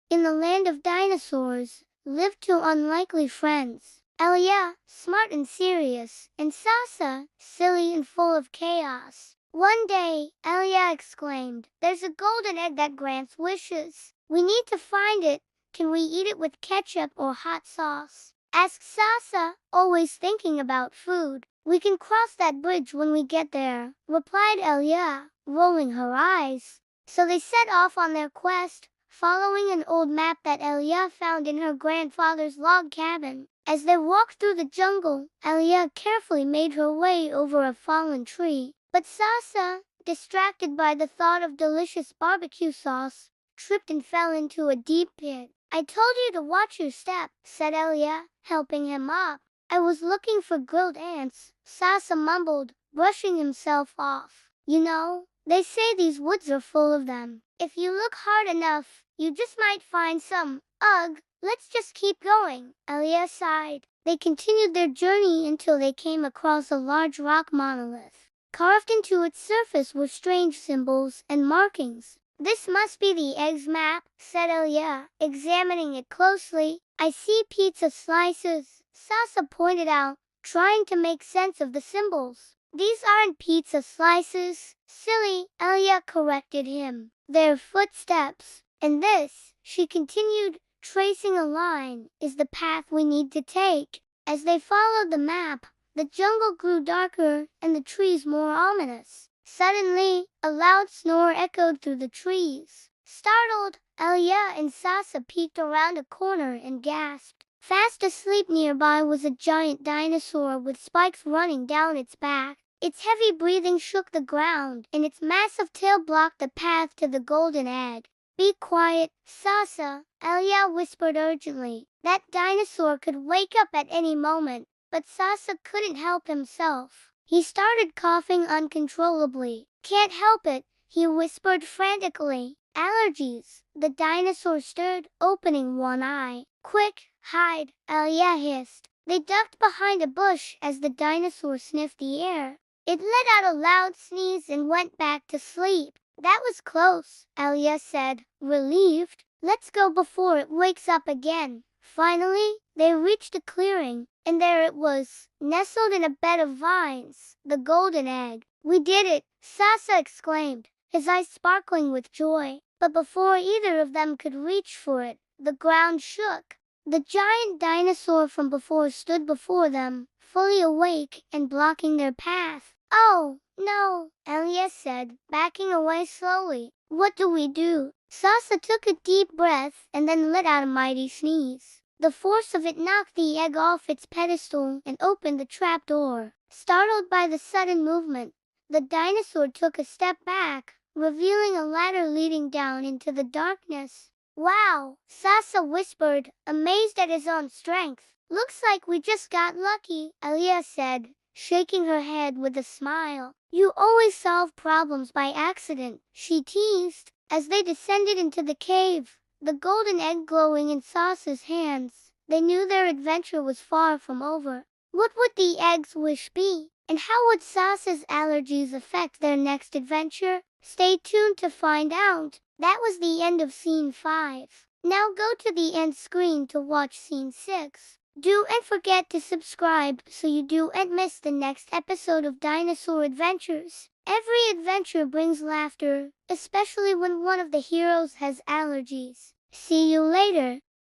In the land of dinosaurs, lived two unlikely friends. Alya, smart and serious, and Sasa, silly and full of chaos. One day, Alya exclaimed, "There's a golden egg that grants wishes. We need to find it. Can we eat it with ketchup or hot sauce?" Asked Sasa, always thinking about food. "We can cross that bridge when we get there," replied Alya, rolling her eyes. So they set off on their quest, following an old map that Alya found in her grandfather's log cabin. As they walked through the jungle, Alya carefully made her way over a fallen tree. But Sasa, distracted by the thought of delicious barbecue sauce, tripped and fell into a deep pit. "I told you to watch your step," said Alya, helping him up. "I was looking for grilled ants," Sasa mumbled, brushing himself off. "You know, they say these woods are full of them. If you look hard enough, you just might find some." "Ugh, let's just keep going," Alya sighed. They continued their journey until they came across a large rock monolith. Carved into its surface were strange symbols and markings. "This must be the egg's map," said Alya, examining it closely. "I see pizza slices," Sasa pointed out, trying to make sense of the symbols. "These aren't pizza slices, silly," Alya corrected him. "They're footsteps. And this," she continued, tracing a line, "is the path we need to take." As they followed the map, the jungle grew darker and the trees more ominous. Suddenly, a loud snore echoed through the trees. Startled, Alya and Sasa peeked around a corner and gasped. Fast asleep nearby was a giant dinosaur with spikes running down its back. Its heavy breathing shook the ground, and its massive tail blocked the path to the golden egg. "Be quiet, Sasa," Alya whispered urgently. That dinosaur could wake up at any moment, but Sasa couldn't help himself. He started coughing uncontrollably. "Can't help it," he whispered frantically. "Allergies." The dinosaur stirred, opening one eye. "Quick, hide," Alya hissed. They ducked behind a bush as the dinosaur sniffed the air. It let out a loud sneeze and went back to sleep. "That was close," Alya said, relieved. "Let's go before it wakes up again." Finally, they reached a clearing, and there it was, nestled in a bed of vines, the golden egg. "We did it," Sasa exclaimed, his eyes sparkling with joy. But before either of them could reach for it, the ground shook. The giant dinosaur from before stood before them, fully awake and blocking their path. "Oh, no," Alya said, backing away slowly. "What do we do?" Sasa took a deep breath and then let out a mighty sneeze. The force of it knocked the egg off its pedestal and opened the trap door. Startled by the sudden movement, the dinosaur took a step back, revealing a ladder leading down into the darkness. "Wow," Sasa whispered, amazed at his own strength. "Looks like we just got lucky," Alya said, shaking her head with a smile. "You always solve problems by accident," she teased. As they descended into the cave, the golden egg glowing in Sasa's hands, they knew their adventure was far from over. What would the egg's wish be? And how would Sasa's allergies affect their next adventure? Stay tuned to find out. That was the end of Scene 5. Now go to the end screen to watch Scene 6. Don't forget to subscribe so you don't miss the next episode of Dinosaur Adventures. Every adventure brings laughter, especially when one of the heroes has allergies. See you later.